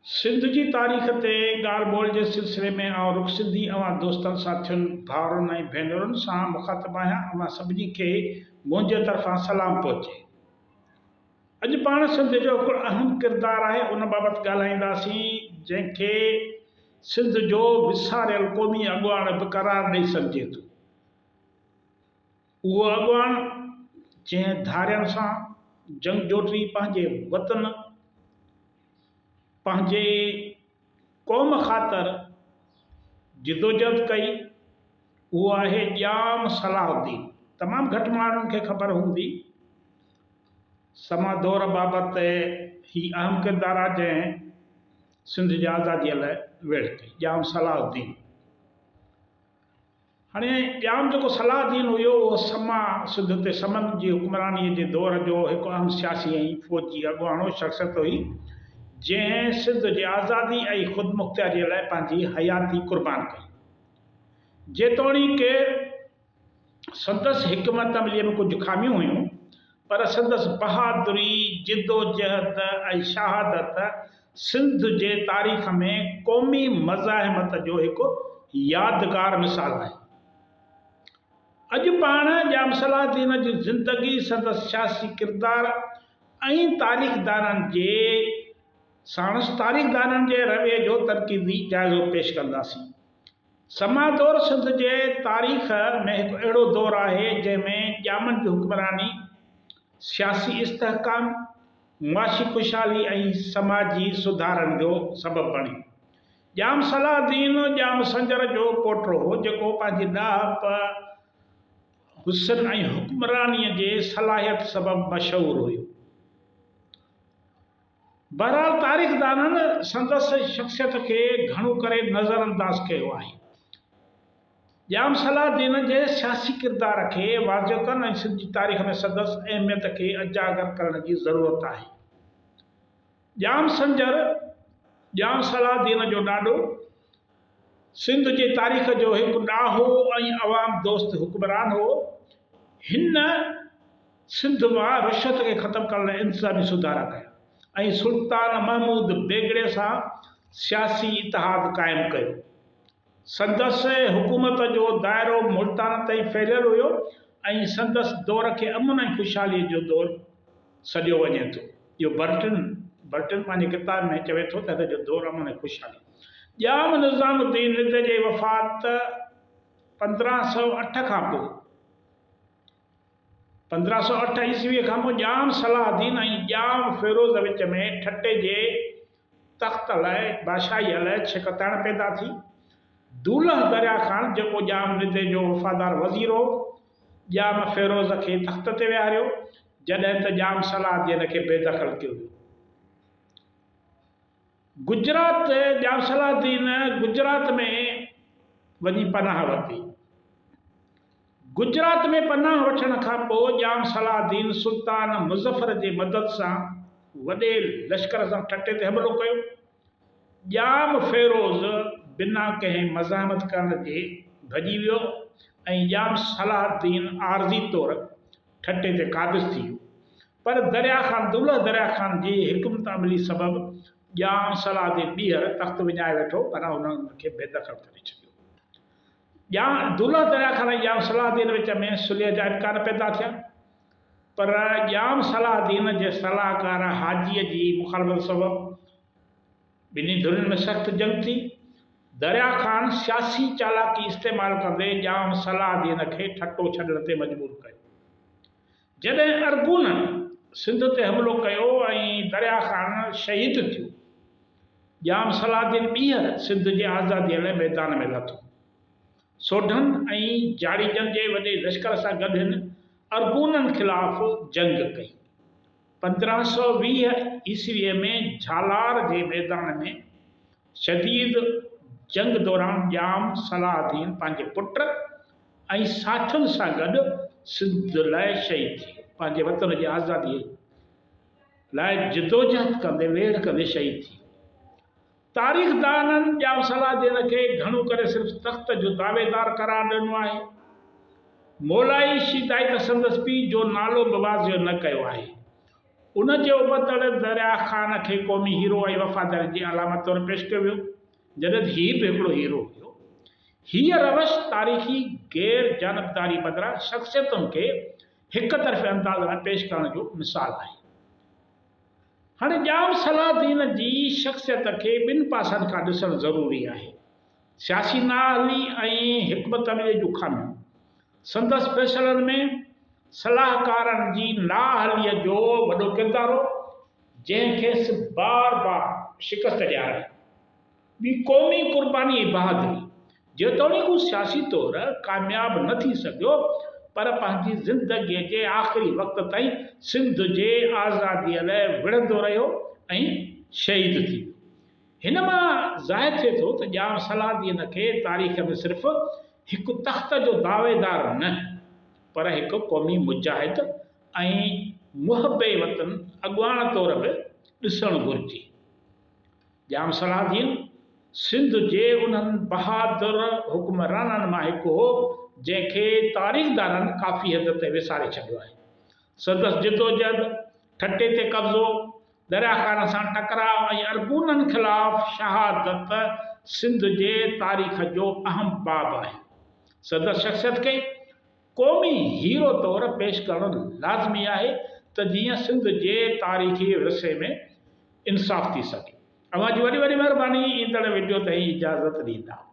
सिंध की तारीख़ ते ॻाल्हि ॿोल जे सिलसिले में आउं रुख़ सिंधी अवां दोस्तनि साथियुनि भाउरनि ऐं भेनरुनि सां मुख़ातिबु आहियां। अवां सभिनी खे मुंहिंजे तरफ़ां सलाम पहुचे। अॼु पाण सिंध जो हिकिड़ो अहम किरदारु आहे, उन बाबति ॻाल्हाईंदासीं जंहिंखे सिंध जो विसारियल क़ौमी अॻुवाण बि क़रार ॾेई सघिजे थो। उहो अॻुवाण जंहिं धारियनि सां जंगजोटी पंहिंजे वतन पंहिंजे क़ौम ख़ातिर जिदोजहद कई, उहो आहे ॼाम सलाहुद्दीन। तमामु घटि माण्हुनि खे ख़बर हूंदी समा दौर बाबति ही अहम किरदारु आहे जंहिं सिंध जी आज़ादीअ लाइ वेड़ कई, ॼाम सलाहुद्दीन। हाणे ॼाम जेको सलाहुद्दीन हुयो उहो समा सिंध ते समन जी हुक्मरानीअ जे दौर जो हिकु अहम सियासी ऐं फ़ौजी अॻुवाणो शख़्सियत हुई, जंहिं सिंध जी आज़ादी ऐं ख़ुदमुख़्तियारीअ लाइ पंहिंजी हयाती क़ुर्बान कई। जेतोणीकि संदसि हिकमत अमलीअ में कुझु खामियूं हुयूं, पर संदसि बहादुरी, जिदोजहद ऐं शहादत सिंध जे तारीख़ में क़ौमी मज़ाहिमत जो हिकु यादगार मिसाल आहे। अॼु पाण ॼाम सलाहुद्दीन जी ज़िंदगी, संदसि सियासी किरदारु ऐं तारीख़दाननि जे तारीख़दाननि जे रवैये जो तरकीबी जाइज़ो पेश कंदासीं। समा दौर सिंध जे तारीख़ में हिकु अहिड़ो दौर आहे जंहिंमें ॼामनि जी हुक्मरानी सियासी इस्तेहकाम, मुआशी ख़ुशहाली ऐं समाजी सुधारनि जो सबबु बणी। ॼाम सलाहुद्दीन ॼाम संजर जो पोटो हो, जेको पंहिंजी ॾाहप, हुस्न ऐं हुक्मरानीअ जे सलाहियत सबबु मशहूरु हुयो। बहरहाल तारीख़दाननि संदसि शख़्सियत खे घणो करे नज़रअंदाज़ कयो आहे। ॼाम सलाहुद्दीन जे सियासी किरदार खे वाज़िह कनि ऐं सिंध जी तारीख़ में संदसि अहमियत खे उजागर करण जी ज़रूरत आहे। ॼाम संजर ॼाम सलाहुद्दीन जो ॾाॾो सिंध जे तारीख़ जो हिकु ॾाहो ऐं अवाम दोस्त हुक्मरान हो। हिन सिंध मां रिश्वत खे ख़तमु करण लाइ इंतिज़ामी सुधारा कया ऐं सुल्तान महमूद बेगड़े सां सियासी इतिहाद क़ाइमु कयो। संदसि हुकूमत जो दाइरो मुल्तान ताईं फैलियल हुयो ऐं संदसि दौर खे अमन ऐं ख़ुशहालीअ जो दौर सॾियो वञे थो। इहो बर्टन पंहिंजी किताब में चवे थो त हिन जो दौर अमन ऐं ख़ुशहाली। ॼाम निज़ामुद्दीन निज़ जी वफ़ात 1508 खां पोइ 1508 ईस्वीअ खां पोइ ॼाम सलाहुद्दीन ऐं ॼाम फ़िरोज़ विच में ठटे जे तख़्त लाइ, बादशाहीअ लाइ छिकताइण पैदा थी। दूल्ह दरिया ख़ान, जेको ॼाम निज़ जो वफ़ादार वज़ीर हो, ॼाम फ़िरोज़ खे तख़्त ते विहारियो, जॾहिं त ॼाम सलाहुद्दीन खे बेदख़ल कयो। गुजरात ॼाम सलाहुद्दीन गुजरात में वञी पनाह वरिती। गुजरात में पनाह वठण खां पोइ ॼाम सलाहुद्दीन सुल्तान मुज़फ़र जे मदद सां वॾे लश्कर सां ठटे ते हमलो कयो। ॼाम फ़िरोज़ बिना कंहिं मज़ाहमत करण जे भॼी वियो ऐं ॼाम सलाहुद्दीन आरज़ी तौर ठटे ते क़ाबिज़ थी वियो। पर दूल्ह दरिया ख़ान जी हिकमत अमली सबबु ॼाम सलाहुद्दीन ॿीहर तख़्त विञाए वेठो, पर उन्हनि खे बेदख़ल करे छॾियो। दूल्ह दरिया ख़ान ऐं ॼाम सलाहुद्दीन विच में सुलह जा इम्कान पैदा थिया, पर ॼाम सलाहुद्दीन जे सलाहकार हाजीअ जी मुखालफ़त सबबु ॿिन्ही धुरियुनि में सख़्त जंग थी। दरिया ख़ान सियासी चालाकी इस्तेमालु कंदे ॼाम सलाहुद्दीन खे ठटो छॾण ते मजबूर कयो। जॾहिं अरगूननि सिंध ते हमलो कयो ऐं दरिया ख़ान शहीद थियो, ॼाम सलाहुद्दीन ॿीहर सिंध जी आज़ादीअ लाइ मैदान में लथो। सोढन ऐं जाड़ीजन जे वॾे लश्कर सां गॾु हिन अरगूननि ख़िलाफ़ जंग कई। 1520 ईस्वीअ में झालार जे मैदान में शदीद जंग दौरान ॼाम सलाहुद्दीन पंहिंजे पुट ऐं साथियुनि सां गॾु सिंध लाइ शहीद थी वियो। पंहिंजे वतन जी आज़ादीअ लाइ जिदोजहद कंदे, वेड़ कंदे शहीद थी। तारीख़दाननि ॼाम सलाहुद्दीन खे घणो करे सिर्फ़ु तख़्त जो दावेदार क़रार ॾिनो आहे। मौलाई शिदाई त संदसि पीउ जो नालो बि वाज़िह न कयो आहे। उन जे उबतड़ दरिया ख़ान खे क़ौमी हीरो ऐं वफ़ादारी जी अलामत तौरु पेश कयो वियो, जॾहिं त हीउ बि हिकिड़ो हीरो हुयो। हीअ रवश तारीख़ी गैर जानबदारी बदिरां शख़्सियतुनि खे हिक तरफ़े अंदाज़ में पेश करण जो मिसाल आहे। हाणे जाम सलाहदीन जी शख़्सियत खे ॿिनि पासनि खां ॾिसणु ज़रूरी आहे। सियासी नाहली ऐं हिकमत अमली जूं खामियूं। संदसि फ़ैसिलनि में सलाहकारनि जी नाअहलीअ जो वॾो किरदारु हो, जंहिंखेसि बार बार शिकस्त ॾियाराई। ॿी क़ौमी क़ुर्बानी ऐं बहादुरी। जेतोणीकि हू सियासी तौरु कामयाबु न थी सघियो, पर पंहिंजी ज़िंदगीअ जे आख़िरी वक़्त ताईं सिंध जे आज़ादीअ लाइ विढ़ंदो रहियो ऐं शहीद थी वियो। हिन मां ज़ाहिर थिए थो त जाम सलाहदीन खे तारीख़ में सिर्फ़ु हिकु तख़्त जो दावेदार न, पर हिकु क़ौमी मुजाहिद ऐं मुहबे वतन अॻुवाण तौरु बि ॾिसणु घुरिजे। जाम सलाहदीन सिंध जे उन्हनि बहादुर हुक्मराननि मां हिकु हो जंहिंखे तारीख़दारनि काफ़ी हद ते विसारे छॾियो आहे। संदसि जिदोजहद, ठटे ते कब्ज़ो, दरिया ख़ान सां टकराव ऐं अरगूननि ख़िलाफ़ शहादत सिंध जे तारीख़ जो अहम बाब आहे। संदसि शख़्सियत खे क़ौमी हीरो तौरु पेश करणु लाज़मी आहे त जीअं सिंध जे तारीख़ी विरसे में इंसाफ़ थी सघे। अवां जी वॾी वॾी महिरबानी। ईंदड़ वीडियो ताईं इजाज़त ॾींदा।